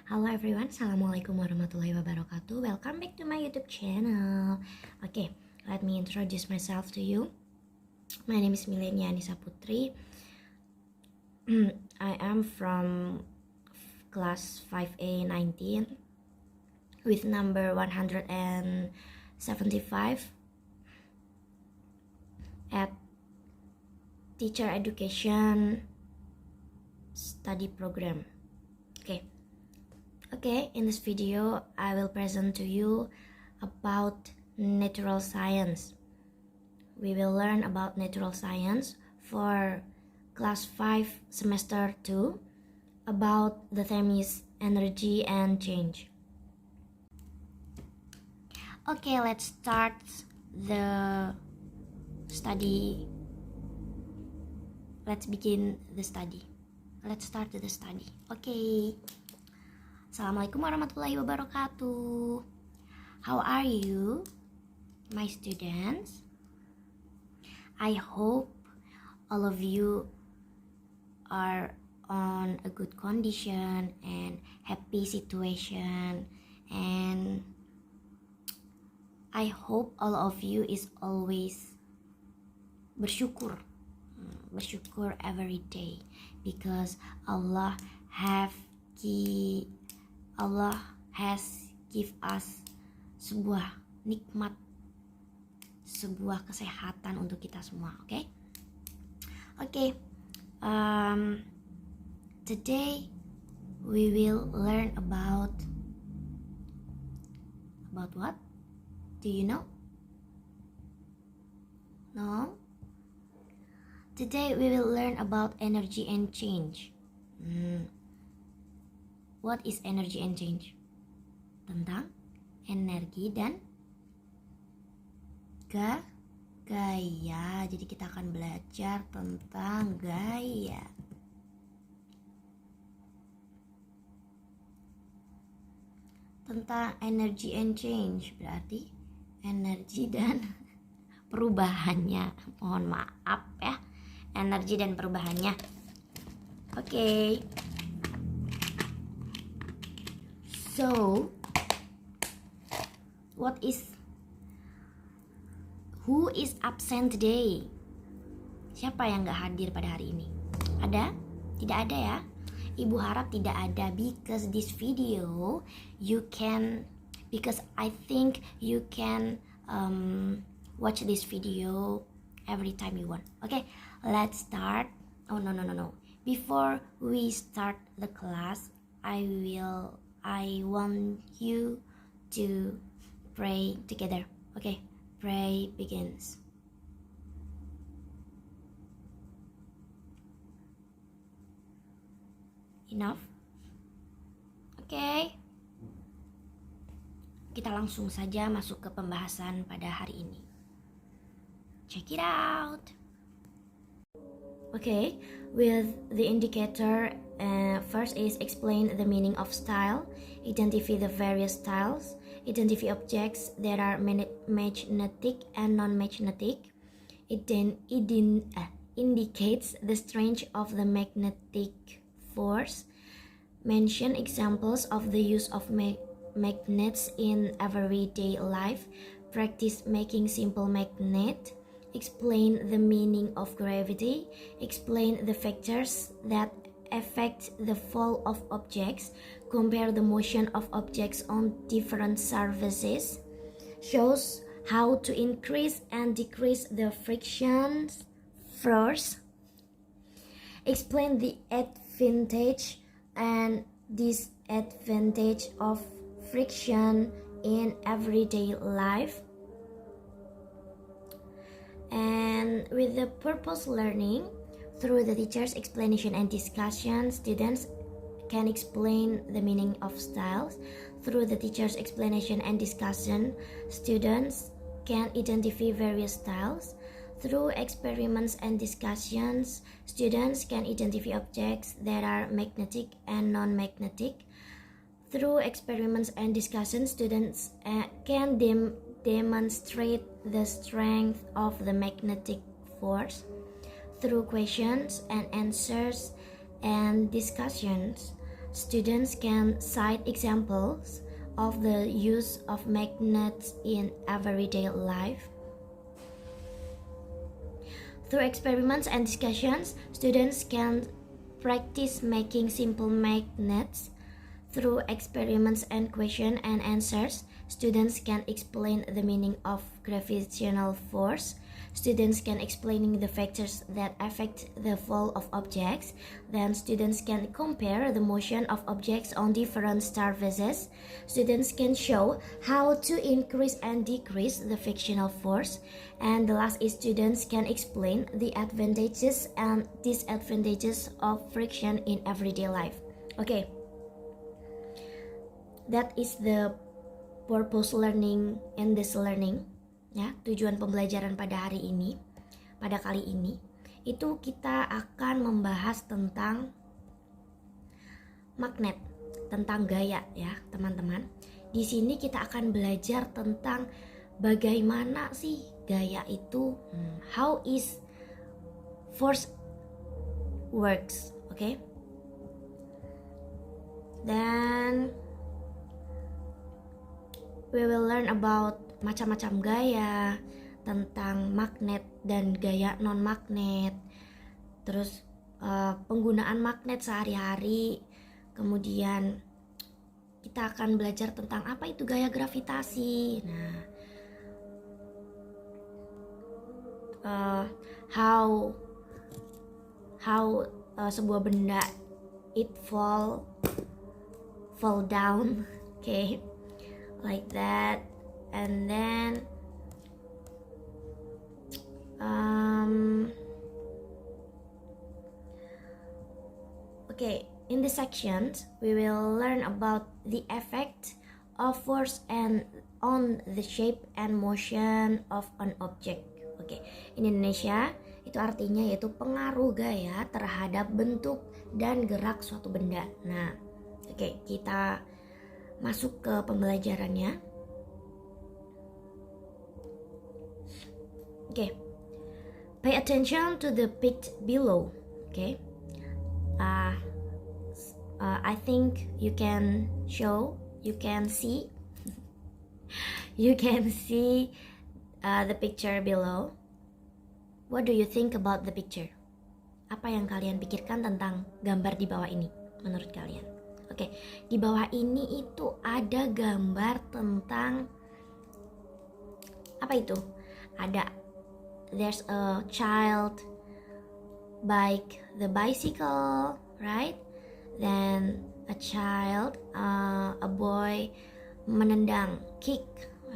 Halo everyone, Assalamualaikum warahmatullahi wabarakatuh. Welcome back to my YouTube channel. Okay, let me introduce myself to you. My name is Milenia Anissa Putri. I am from class 5A19 with number 175 at Teacher Education Study Program. Okay, in this video, I will present to you about natural science. We will learn about natural science for class 5 semester 2 about the theme is energy and change. Okay, let's start the study. Let's begin the study. Let's start the study. Okay. Assalamualaikum warahmatullahi wabarakatuh. How are you, my students? I hope all of you are on a good condition and happy situation, and I hope all of you is always bersyukur every day, because Allah has give us sebuah nikmat, sebuah kesehatan untuk kita semua. Okay. Today we will learn about what? Do you know? No? Today we will learn about energy and change. What is energy and change? Tentang energi dan gaya. Jadi kita akan belajar tentang gaya. Tentang energy and change berarti energi dan perubahannya. Mohon maaf ya, energi dan perubahannya. Okay. So, who is absent today? Siapa yang gak hadir pada hari ini? Ada? Tidak ada ya? Ibu harap tidak ada, because this video because I think you can watch this video every time you want. Okay, let's start. Oh no. Before we start the class, I want you to pray together. Okay, pray begins. Enough? Okay. Kita langsung saja masuk ke pembahasan pada hari ini. Check it out. Okay, with the indicator, first is explain the meaning of style, identify the various styles, identify objects that are magnetic and non-magnetic. It then indicates the strength of the magnetic force. Mention examples of the use of magnets in everyday life. Practice making simple magnet. Explain the meaning of gravity. Explain the factors that affect the fall of objects. Compare the motion of objects on different surfaces. Shows how to increase and decrease the friction force. Explain the advantage and disadvantage of friction in everyday life. And with the purpose learning, through the teacher's explanation and discussion, students can explain the meaning of styles. Through the teacher's explanation and discussion, students can identify various styles. Through experiments and discussions, students can identify objects that are magnetic and non-magnetic. Through experiments and discussions, students can demonstrate the strength of the magnetic force. Through questions and answers and discussions, Students can cite examples of the use of magnets in everyday life. Through experiments and discussions, students can practice making simple magnets. Through experiments and question and answers, students can explain the meaning of gravitational force. Students can explain the factors that affect the fall of objects. Then students can compare the motion of objects on different star phases. Students can show how to increase and decrease the frictional force. And the last is students can explain the advantages and disadvantages of friction in everyday life. Okay, that is the purpose learning in this learning. Ya, tujuan pembelajaran pada hari ini, pada kali ini, itu kita akan membahas tentang magnet, tentang gaya ya teman-teman. Di sini kita akan belajar tentang bagaimana sih gaya itu, how is force works, oke? Then we will learn about macam-macam gaya, tentang magnet dan gaya non-magnet, terus penggunaan magnet sehari-hari. Kemudian kita akan belajar tentang apa itu gaya gravitasi. Nah, how sebuah benda it fall down, okay, like that. And then okay, in this section we will learn about the effect of force and on the shape and motion of an object. Oke, in Indonesia itu artinya yaitu pengaruh gaya terhadap bentuk dan gerak suatu benda. Nah, oke, kita masuk ke pembelajarannya. Okay, pay attention to the picture below. Okay, I think you can see the picture below. What do you think about the picture? Apa yang kalian pikirkan tentang gambar di bawah ini menurut kalian? Oke, di bawah ini itu ada gambar tentang apa itu? There's a child bike the bicycle, right? Then a child, a boy menendang, kick,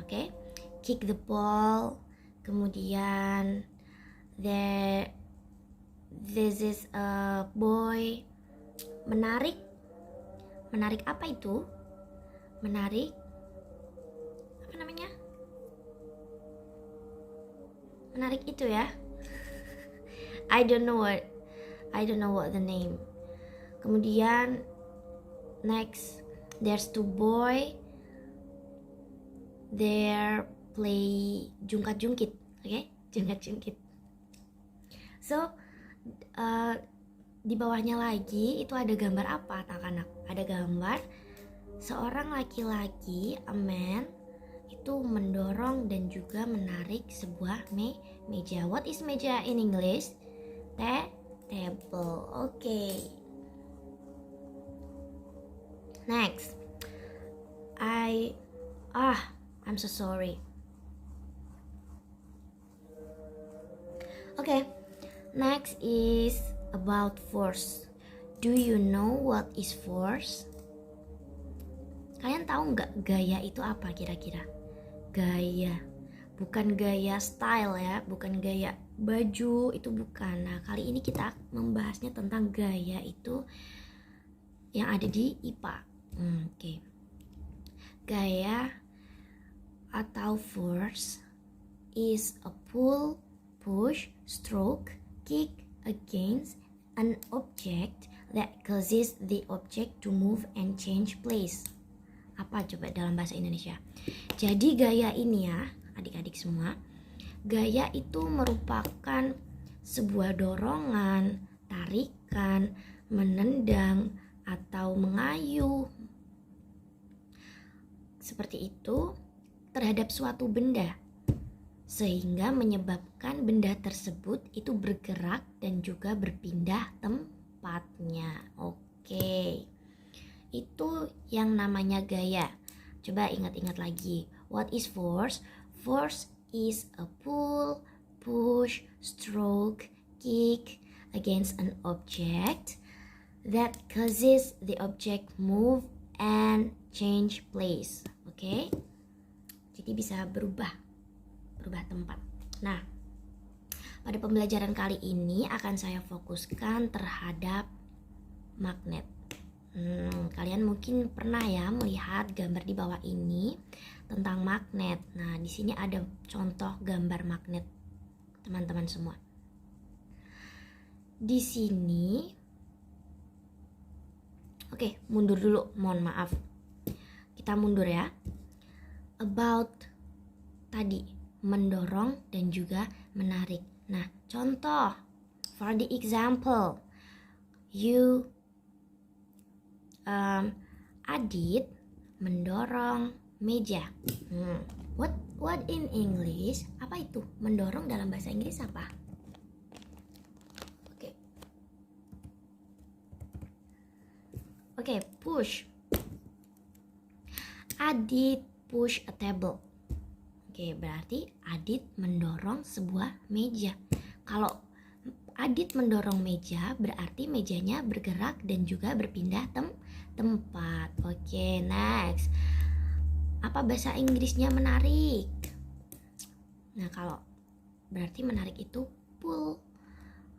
okay? Kick the ball. Kemudian this is a boy menarik apa itu? Menarik apa namanya? Menarik itu ya. I don't know what the name. Kemudian next there's two boy. They play jungkat-jungkit, okay? Jungkat-jungkit. So di bawahnya lagi itu ada gambar apa anak-anak? Ada gambar seorang laki-laki, a man, itu mendorong dan juga menarik sebuah meja. What is meja in English? Table. Okay. Next. I'm so sorry. Okay. Next is about force. Do you know what is force? Kalian tahu nggak gaya itu apa kira-kira? Gaya, bukan gaya style ya, bukan gaya baju, itu bukan. Nah, kali ini kita membahasnya tentang gaya itu yang ada di IPA. Oke. Gaya atau force is a pull, push, stroke, kick against an object that causes the object to move and change place. Apa coba dalam bahasa Indonesia? Jadi gaya ini ya, adik-adik semua, gaya itu merupakan sebuah dorongan, tarikan, menendang, atau mengayuh seperti itu terhadap suatu benda, sehingga menyebabkan benda tersebut itu bergerak dan juga berpindah tempatnya. Oke, itu yang namanya gaya. Coba ingat-ingat lagi. What is force? Force is a pull, push, stroke, kick against an object that causes the object move and change place. Oke? Jadi bisa berubah tempat. Nah, pada pembelajaran kali ini akan saya fokuskan terhadap magnet. Kalian mungkin pernah ya melihat gambar di bawah ini tentang magnet. Nah, di sini ada contoh gambar magnet, teman-teman semua. Di sini, oke, mundur dulu, mohon maaf. Kita mundur ya. About tadi, mendorong dan juga menarik. Nah, contoh, for the example, Adit mendorong meja. What in English? Apa itu? Mendorong dalam bahasa Inggris apa? Oke, push. Adit push a table. Oke, berarti Adit mendorong sebuah meja. Kalau Adit mendorong meja, berarti mejanya bergerak dan juga berpindah tempat. Oke, next. Apa bahasa Inggrisnya menarik? Nah, kalau berarti menarik itu pull.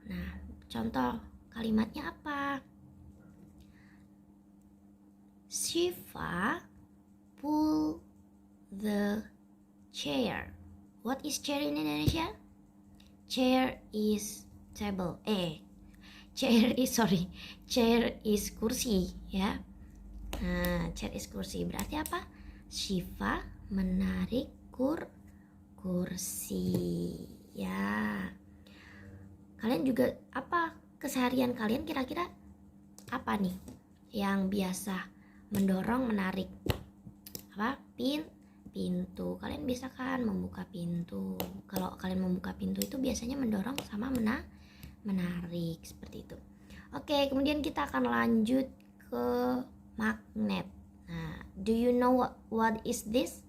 Nah, contoh kalimatnya apa? Shiva pull the chair. What is chair in Indonesia? Chair is table. Chair is kursi ya. Nah, chair is kursi berarti apa? Shiva menarik kursi ya. Kalian juga apa keseharian kalian kira-kira apa nih yang biasa mendorong menarik? Apa? Pintu. Kalian bisa kan membuka pintu. Kalau kalian membuka pintu itu biasanya mendorong sama menarik seperti itu. Oke, kemudian kita akan lanjut ke magnet. Nah, do you know what is this?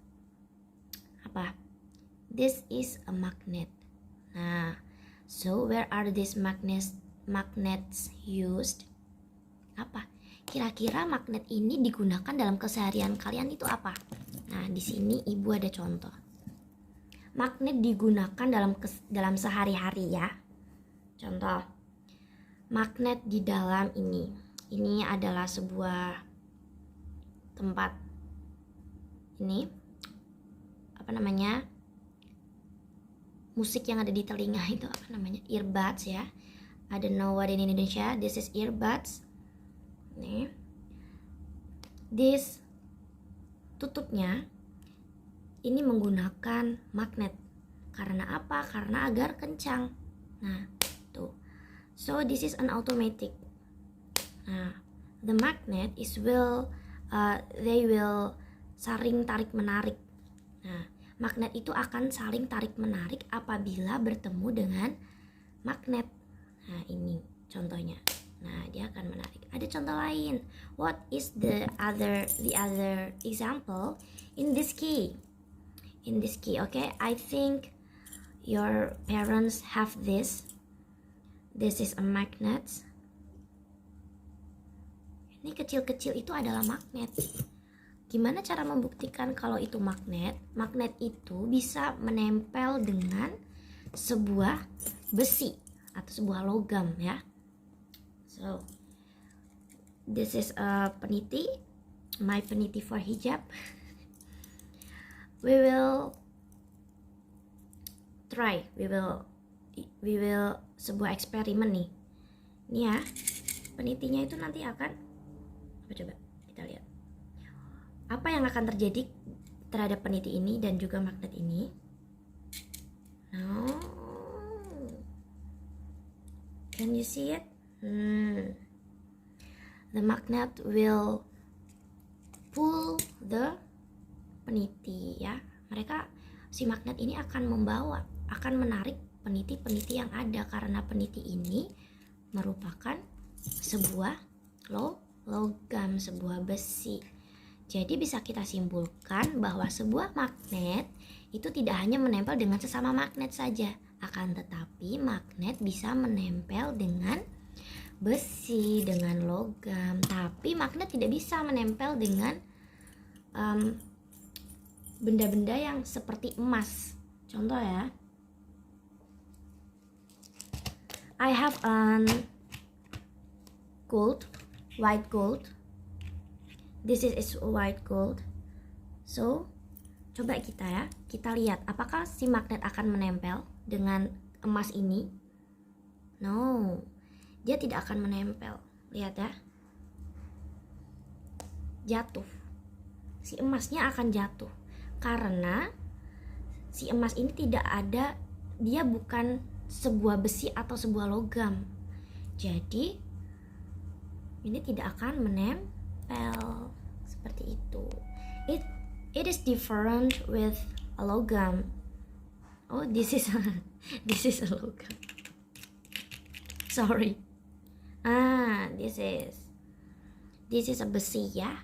Apa? This is a magnet. Nah, so where are these magnets used? Apa? Kira-kira magnet ini digunakan dalam keseharian kalian itu apa? Nah, di sini ibu ada contoh. Magnet digunakan dalam sehari-hari ya. Contoh, magnet di dalam ini. Ini adalah sebuah tempat. Ini apa namanya? Musik yang ada di telinga itu apa namanya? Earbuds ya. I don't know what in Indonesia. This is earbuds. Nih. This tutupnya ini menggunakan magnet. Karena apa? Karena agar kencang. Nah, tuh. So this is an automatic. Nah, the magnet they will saling tarik menarik. Nah, magnet itu akan saling tarik menarik apabila bertemu dengan magnet. Nah, ini contohnya. Nah, dia akan menarik. Ada contoh lain. What is the other example in this key? In this key, okay? I think your parents have this. This is a magnet. Ini kecil-kecil itu adalah magnet. Gimana cara membuktikan kalau itu magnet? Magnet itu bisa menempel dengan sebuah besi atau sebuah logam ya. So, this is a peniti, my peniti for hijab. We will try, we will sebuah eksperimen nih. Ini ya, penitinya itu nanti akan apa coba kita lihat. Apa yang akan terjadi terhadap peniti ini dan juga magnet ini? No. Can you see it? the magnet will pull the peniti ya. Si magnet ini akan menarik peniti-peniti yang ada, karena peniti ini merupakan sebuah logam, sebuah besi. Jadi bisa kita simpulkan bahwa sebuah magnet itu tidak hanya menempel dengan sesama magnet saja, akan tetapi magnet bisa menempel dengan besi, dengan logam. Tapi magnet tidak bisa menempel dengan benda-benda yang seperti emas. Contoh ya, I have white gold. This is white gold. So, coba kita lihat apakah si magnet akan menempel dengan emas ini. No, dia tidak akan menempel. Lihat ya, jatuh. Si emasnya akan jatuh karena si emas ini dia bukan sebuah besi atau sebuah logam. Jadi ini tidak akan menempel seperti itu. It is different with a logam. Oh, this is a logam. Sorry. This is a besi ya.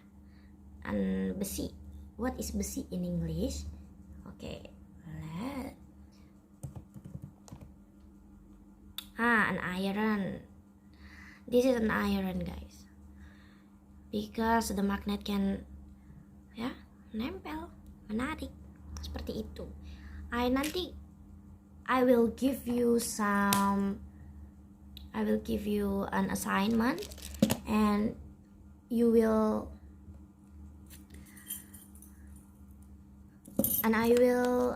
And besi. What is besi in English? Okay. An iron. This is an iron, guys. Because the magnet can nempel, menarik seperti itu. I will give you an assignment and I will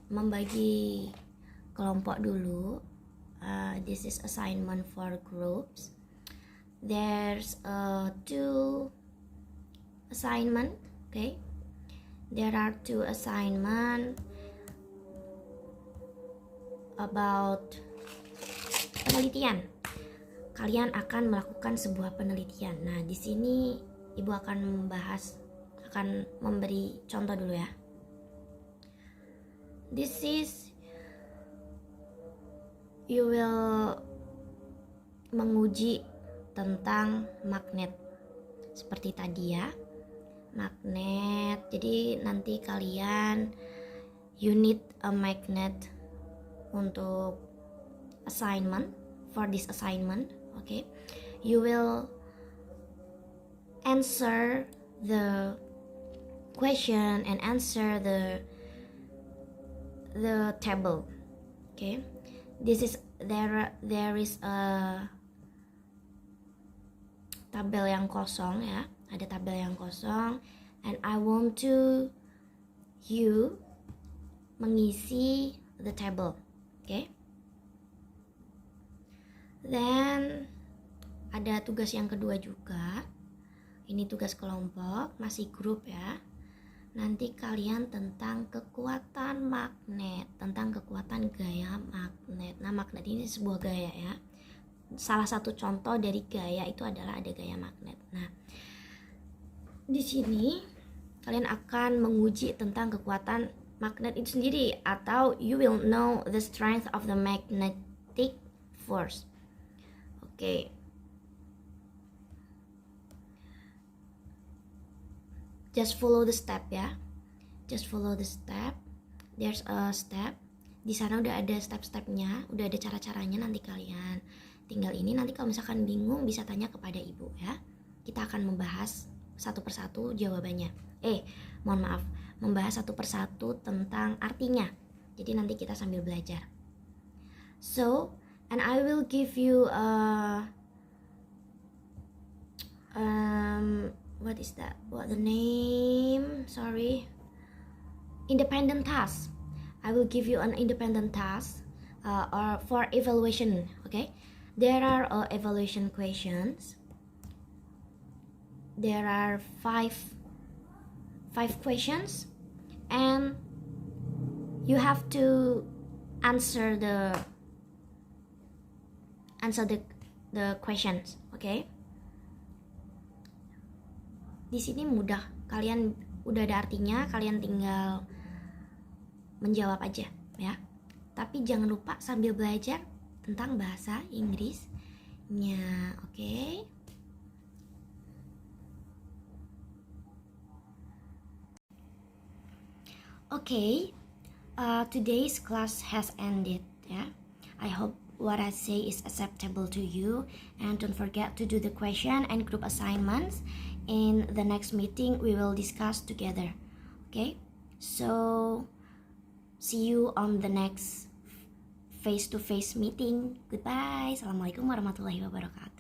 membagi kelompok dulu. This is assignment for groups. There's 2 assignment, okay? There are 2 assignment about penelitian. Kalian akan melakukan sebuah penelitian. Nah, di sini Ibu akan memberi contoh dulu ya. This is you will menguji tentang magnet seperti tadi ya, magnet. Jadi nanti kalian you need a magnet untuk assignment, for this assignment, okay? You will answer the question and answer the table, okay? There is a tabel yang kosong ya, ada tabel yang kosong, and I want you mengisi the table, okay? Then ada tugas yang kedua juga, ini tugas kelompok, masih grup ya. Nanti kalian tentang kekuatan magnet, tentang kekuatan gaya magnet. Nah, magnet ini sebuah gaya ya. Salah satu contoh dari gaya itu adalah ada gaya magnet. Nah, di sini kalian akan menguji tentang kekuatan magnet itu sendiri, atau you will know the strength of the magnetic force. Oke. Just follow the step ya. Just follow the step. There's a step. Di sana udah ada step-stepnya, udah ada cara-caranya. Nanti kalian tinggal ini. Nanti kalau misalkan bingung bisa tanya kepada ibu ya. Kita akan membahas satu persatu jawabannya. Mohon maaf, membahas satu persatu tentang artinya. Jadi nanti kita sambil belajar. So, and I will give you what is that? What the name? Sorry. Independent task. I will give you an independent task or for evaluation. Okay. There are evaluation questions. There are five questions, and you have to answer the questions. Okay. di sini mudah, kalian udah ada artinya, kalian tinggal menjawab aja ya. Tapi jangan lupa sambil belajar tentang bahasa Inggrisnya, oke? Okay, today's class has ended. Yeah, I hope what I say is acceptable to you, and don't forget to do the question and group assignments. In the next meeting, we will discuss together. Okay, so see you on the next face-to-face meeting. Goodbye. Assalamualaikum warahmatullahi wabarakatuh.